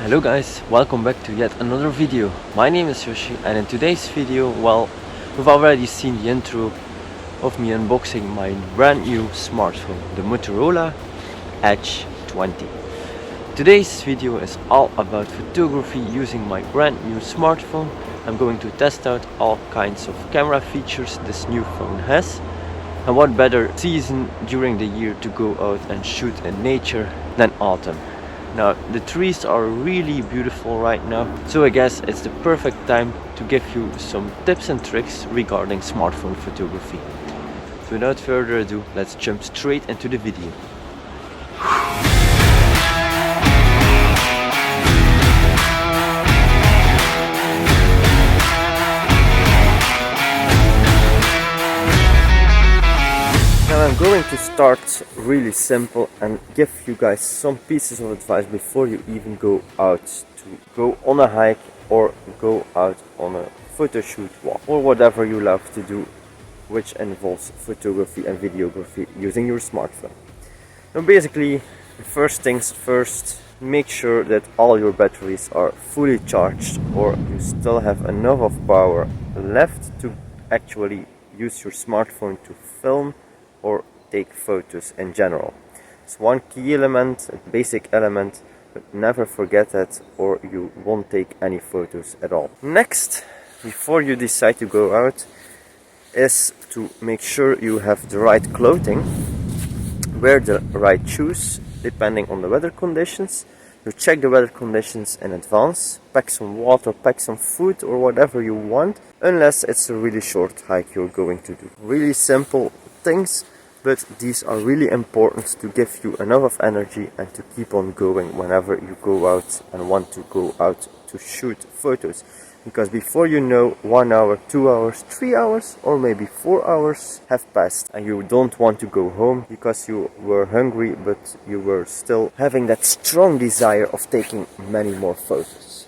Hello guys, welcome back to yet another video. My name is Yoshi, and in today's video, well, we've already seen the intro of me unboxing my brand new smartphone, the Motorola Edge 20. Today's video is all about photography using my brand new smartphone. I'm going to test out all kinds of camera features this new phone has. And what better season during the year to go out and shoot in nature than autumn. Now, the trees are really beautiful right now, so I guess it's the perfect time to give you some tips and tricks regarding smartphone photography. So without further ado, let's jump straight into the video. Now I'm going to start really simple and give you guys some pieces of advice before you even go out to go on a hike or go out on a photo shoot walk or whatever you love to do which involves photography and videography using your smartphone. Now basically, first things first, make sure that all your batteries are fully charged or you still have enough of power left to actually use your smartphone to film or take photos in general. It's one key element, a basic element, but never forget that or you won't take any photos at all. Next, before you decide to go out, is to make sure you have the right clothing, wear the right shoes depending on the weather conditions. You check the weather conditions in advance, pack some water, pack some food or whatever you want, unless it's a really short hike you're going to do. Really simple things, but these are really important to give you enough energy and to keep on going whenever you go out and want to go out to shoot photos. Because before you know, 1 hour, 2 hours, 3 hours or maybe 4 hours have passed and you don't want to go home because you were hungry but you were still having that strong desire of taking many more photos.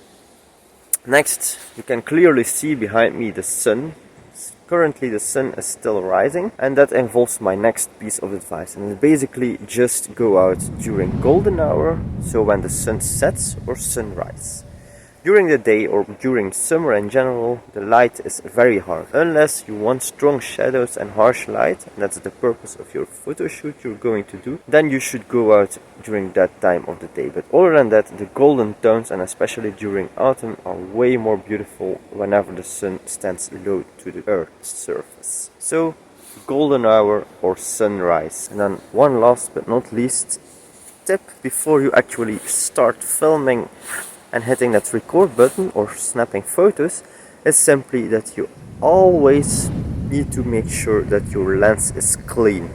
Next, you can clearly see behind me the sun. Currently the sun is still rising, and that involves my next piece of advice, and it's basically just go out during golden hour, so when the sun sets or sunrise. During the day or during summer in general, the light is very hard. Unless you want strong shadows and harsh light, and that's the purpose of your photo shoot you're going to do, then you should go out during that time of the day. But other than that, the golden tones, and especially during autumn, are way more beautiful whenever the sun stands low to the earth's surface. So, golden hour or sunrise. And then one last but not least tip before you actually start filming and hitting that record button or snapping photos is simply that you always need to make sure that your lens is clean.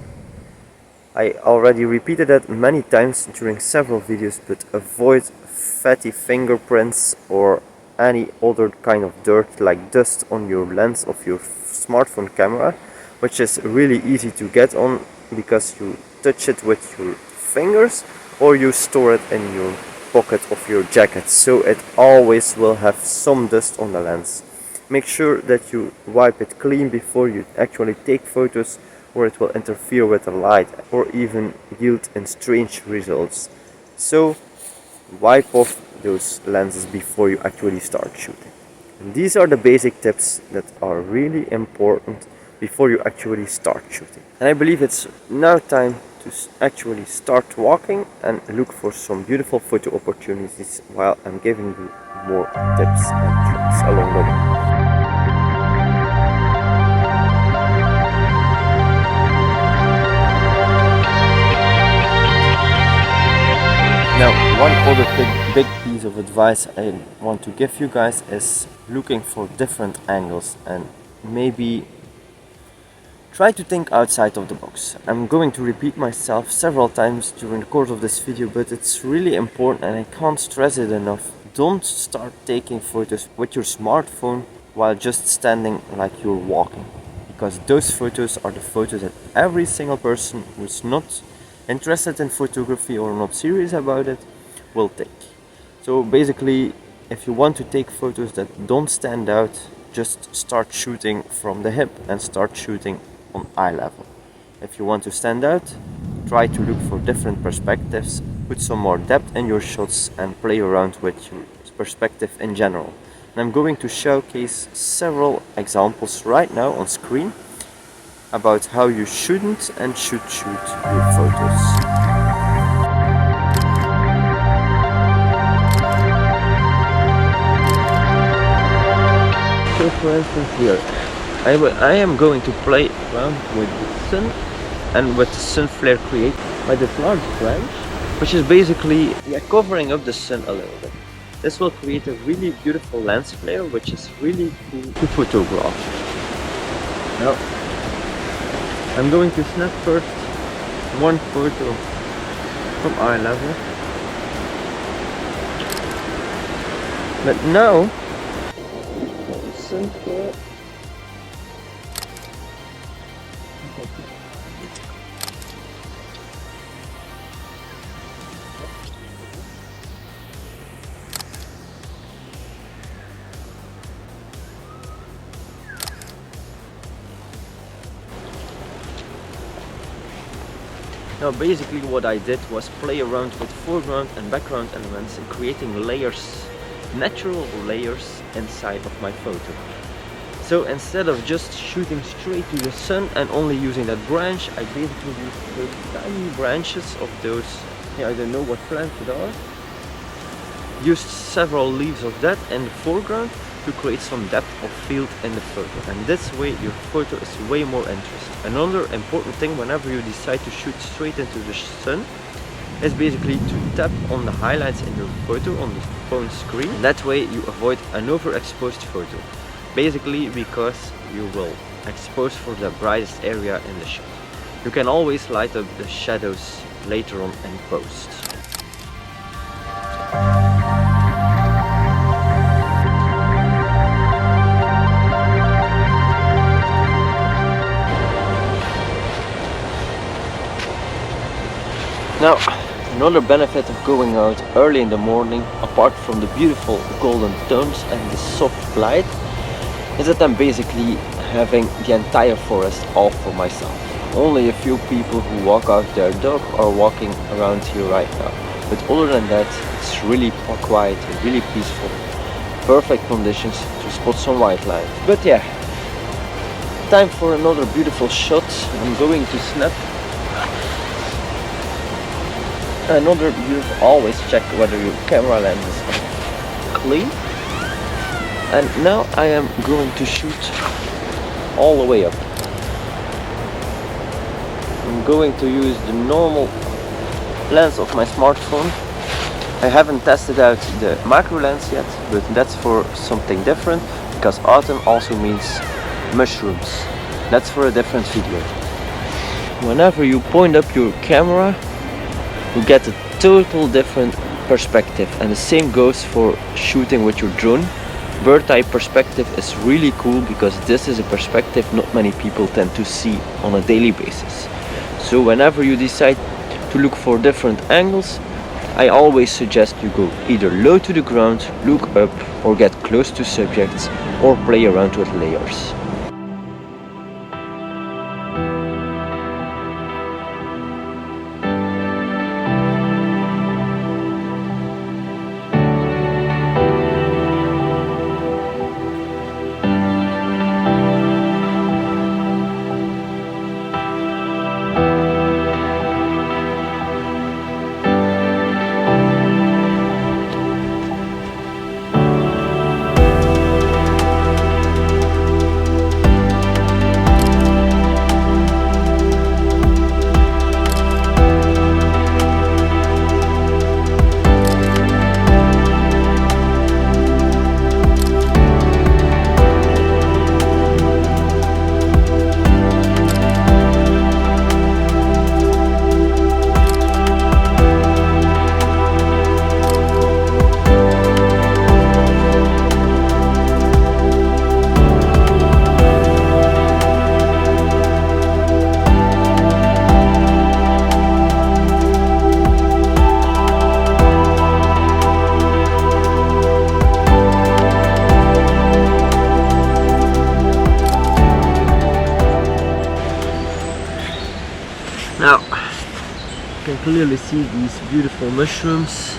I already repeated that many times during several videos, but avoid fatty fingerprints or any other kind of dirt like dust on your lens of your smartphone camera, which is really easy to get on because you touch it with your fingers or you store it in your pocket of your jacket, so it always will have some dust on the lens. Make sure that you wipe it clean before you actually take photos, or it will interfere with the light or even yield in strange results. So wipe off those lenses before you actually start shooting. And these are the basic tips that are really important before you actually start shooting. And I believe it's now time to actually start walking and look for some beautiful photo opportunities while I'm giving you more tips and tricks along the way. Now, one other big piece of advice I want to give you guys is looking for different angles and maybe try to think outside of the box. I'm going to repeat myself several times during the course of this video, but it's really important and I can't stress it enough. Don't start taking photos with your smartphone while just standing like you're walking. Because those photos are the photos that every single person who's not interested in photography or not serious about it will take. So basically, if you want to take photos that don't stand out, just start shooting from the hip and start shooting on eye level. If you want to stand out, try to look for different perspectives put some more depth in your shots and play around with your perspective in general. And I'm going to showcase several examples right now on screen about how you shouldn't and should shoot your photos. So for instance here, I am going to play around with the sun and with the sun flare created by this large branch, which is basically covering up the sun a little bit. This will create a really beautiful lens flare, which is really cool to photograph. Now, I'm going to snap first one photo from eye level. But now, sun flare. Now basically what I did was play around with foreground and background elements and creating layers, natural layers inside of my photo. So instead of just shooting straight to the sun and only using that branch, I basically used those tiny branches of those, I don't know what plants it are. Used several leaves of that in the foreground to create some depth of field in the photo, and this way your photo is way more interesting. Another important thing whenever you decide to shoot straight into the sun is basically to tap on the highlights in your photo on the phone screen. That way you avoid an overexposed photo, basically because you will expose for the brightest area in the shot. You can always light up the shadows later on in post. Now, another benefit of going out early in the morning, apart from the beautiful golden tones and the soft light, is that I'm basically having the entire forest all for myself. Only a few people who walk out their dog are walking around here right now. But other than that, it's really quiet, really peaceful. Perfect conditions to spot some wildlife. But yeah, time for another beautiful shot. I'm going to snap another beautiful. Always check whether your camera lens is clean. And now I am going to shoot all the way up. I'm going to use the normal lens of my smartphone. I haven't tested out the macro lens yet, but that's for something different, because autumn also means mushrooms. That's for a different video. Whenever you point up your camera, you get a total different perspective, and the same goes for shooting with your drone. Bird eye perspective is really cool because this is a perspective not many people tend to see on a daily basis. So whenever you decide to look for different angles, I always suggest you go either low to the ground, look up, or get close to subjects, or play around with layers. Now, You can clearly see these beautiful mushrooms.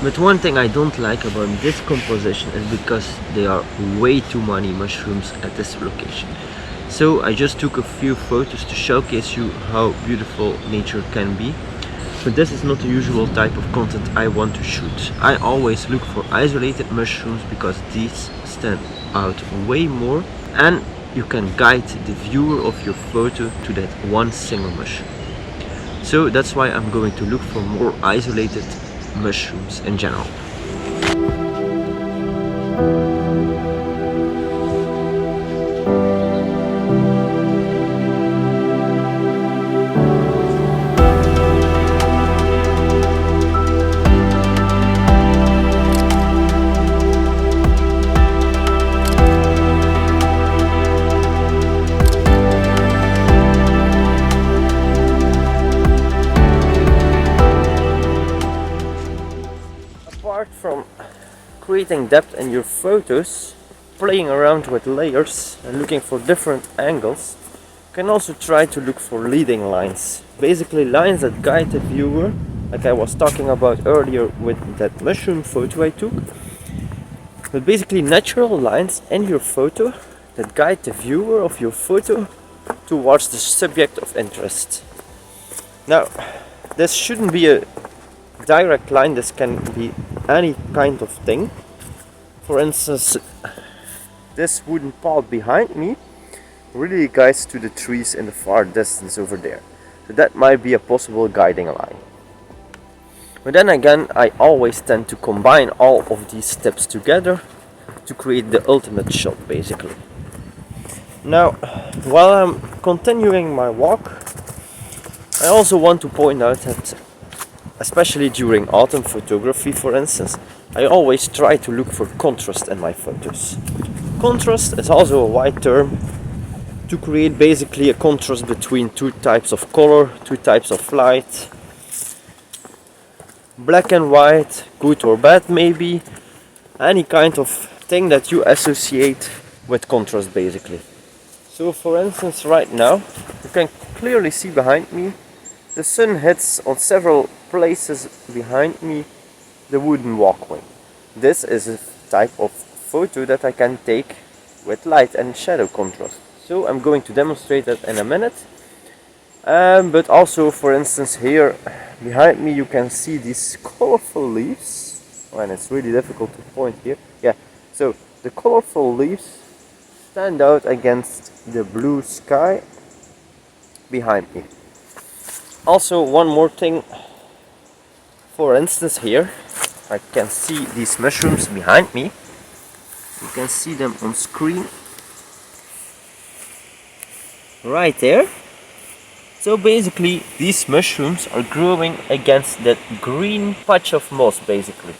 But one thing I don't like about this composition is because there are way too many mushrooms at this location. So I just took a few photos to showcase you how beautiful nature can be. But this is not the usual type of content I want to shoot. I always look for isolated mushrooms because these stand out way more and you can guide the viewer of your photo to that one single mushroom. So that's why I'm going to look for more isolated mushrooms in general. Apart from creating depth in your photos, playing around with layers and looking for different angles, you can also try to look for leading lines. Basically lines that guide the viewer, like I was talking about earlier with that mushroom photo I took. But basically natural lines in your photo that guide the viewer of your photo towards the subject of interest. Now, this shouldn't be a direct line, this can be any kind of thing. For instance, this wooden pod behind me really guides to the trees in the far distance over there. So that might be a possible guiding line. But then again, I always tend to combine all of these steps together to create the ultimate shot basically. Now, while I'm continuing my walk, I also want to point out that especially during autumn photography, for instance, I always try to look for contrast in my photos. Contrast is also a wide term to create basically a contrast between two types of color, two types of light, black and white, good or bad maybe, any kind of thing that you associate with contrast basically. So for instance right now, you can clearly see behind me the sun hits on several places behind me the wooden walkway. This is a type of photo that I can take with light and shadow contrast. So I'm going to demonstrate that in a minute. But also for instance here behind me you can see these colorful leaves. And it's really difficult to point here. Yeah, so the colorful leaves stand out against the blue sky behind me. Also one more thing, for instance here I can see these mushrooms behind me. You can see them on screen right there. So basically these mushrooms are growing against that green patch of moss basically,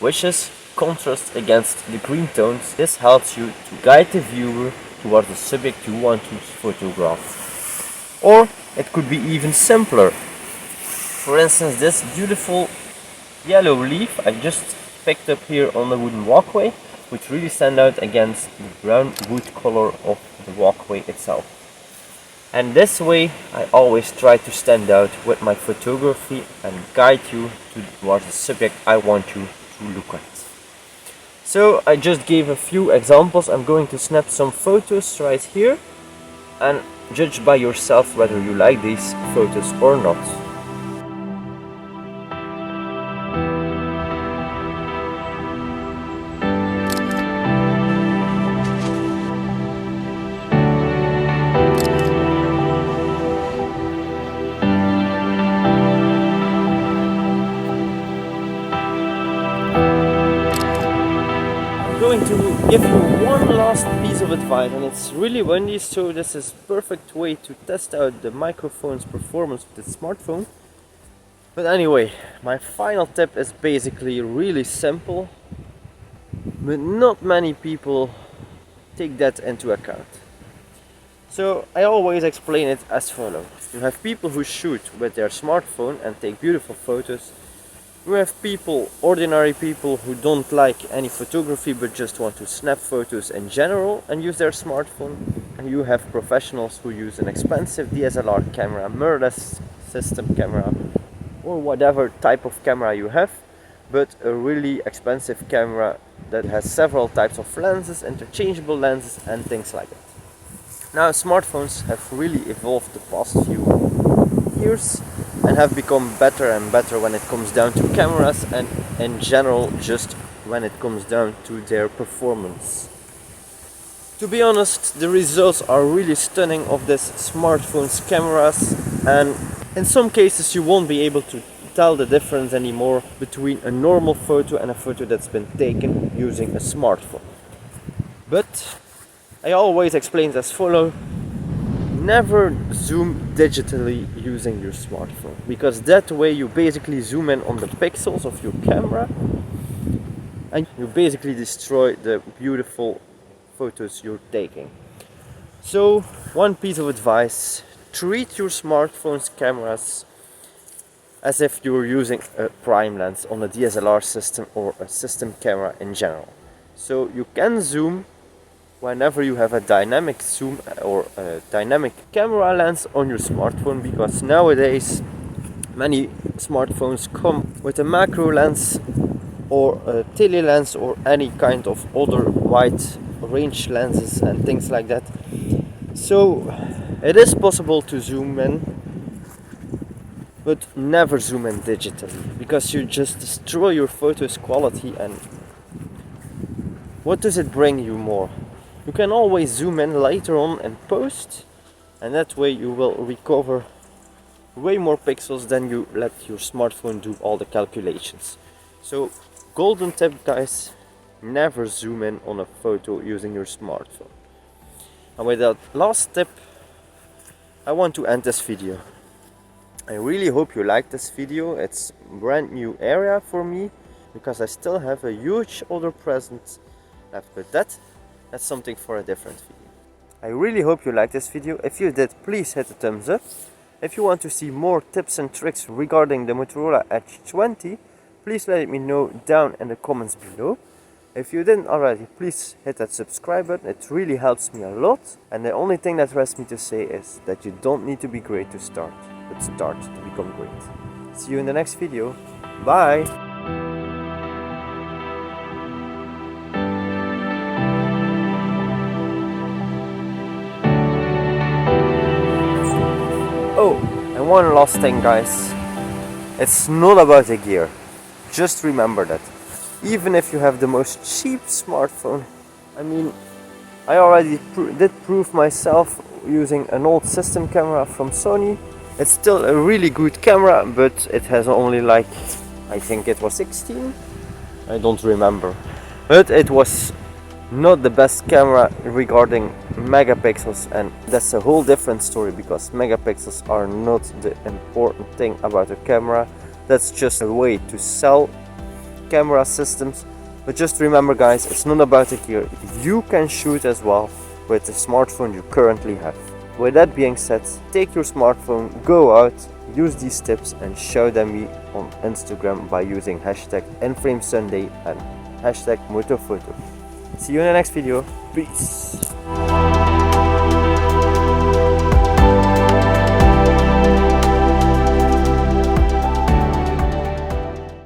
which is contrast against the green tones. This helps you to guide the viewer towards the subject you want to photograph. Or it could be even simpler. For instance, this beautiful yellow leaf I just picked up here on the wooden walkway, which really stand out against the brown wood color of the walkway itself. And this way I always try to stand out with my photography and guide you towards the subject I want you to look at. So I just gave a few examples. I'm going to snap some photos right here and judge by yourself whether you like these photos or not. I'm going to give you one last piece of advice, and it's really windy, so this is perfect way to test out the microphone's performance with the smartphone. But anyway, my final tip is basically really simple, but not many people take that into account. So I always explain it as follows. You have people who shoot with their smartphone and take beautiful photos. You have people, ordinary people, who don't like any photography but just want to snap photos in general and use their smartphone. And you have professionals who use an expensive DSLR camera, Mertens, system camera or whatever type of camera you have, but a really expensive camera that has several types of lenses, interchangeable lenses and things like that. Now smartphones have really evolved the past few years and have become better and better when it comes down to cameras and in general just when it comes down to their performance. To be honest, the results are really stunning of this smartphone's cameras, and in some cases you won't be able to tell the difference anymore between a normal photo and a photo that's been taken using a smartphone. But I always explain as follows: never zoom digitally using your smartphone, because that way you basically zoom in on the pixels of your camera and you basically destroy the beautiful photos you're taking. So one piece of advice: treat your smartphone's cameras as if you're using a prime lens on a DSLR system or a system camera in general. So you can zoom whenever you have a dynamic zoom or a dynamic camera lens on your smartphone, because nowadays many smartphones come with a macro lens or a tele lens or any kind of other wide range lenses and things like that. So it is possible to zoom in, but never zoom in digitally, because you just destroy your photos quality. And what does it bring you more? You can always zoom in later on and post, and that way you will recover way more pixels than you let your smartphone do all the calculations. So golden tip, guys: never zoom in on a photo using your smartphone. And with that last tip, I want to end this video. I really hope you liked this video. It's a brand new area for me, because I still have a huge order present left, but that's something for a different video. I really hope you liked this video. If you did, please hit the thumbs up. If you want to see more tips and tricks regarding the Motorola Edge 20, please let me know down in the comments below. If you didn't already, please hit that subscribe button. It really helps me a lot. And the only thing that rests me to say is that you don't need to be great to start, but start to become great. See you in the next video. Bye! Oh, and one last thing, guys. It's not about the gear. Just remember that. Even if you have the most cheap smartphone, I mean, I already did prove myself using an old system camera from Sony. It's still a really good camera, but it has only, like, I think it was 16? I don't remember. But it was not the best camera regarding megapixels, and that's a whole different story, because megapixels are not the important thing about a camera. That's just a way to sell camera systems. But just remember, guys, it's not about the gear. You can shoot as well with the smartphone you currently have. With that being said, take your smartphone, go out, use these tips and show them me on Instagram by using hashtag #InFrameSunday and hashtag #MotoPhoto. See you in the next video. Peace!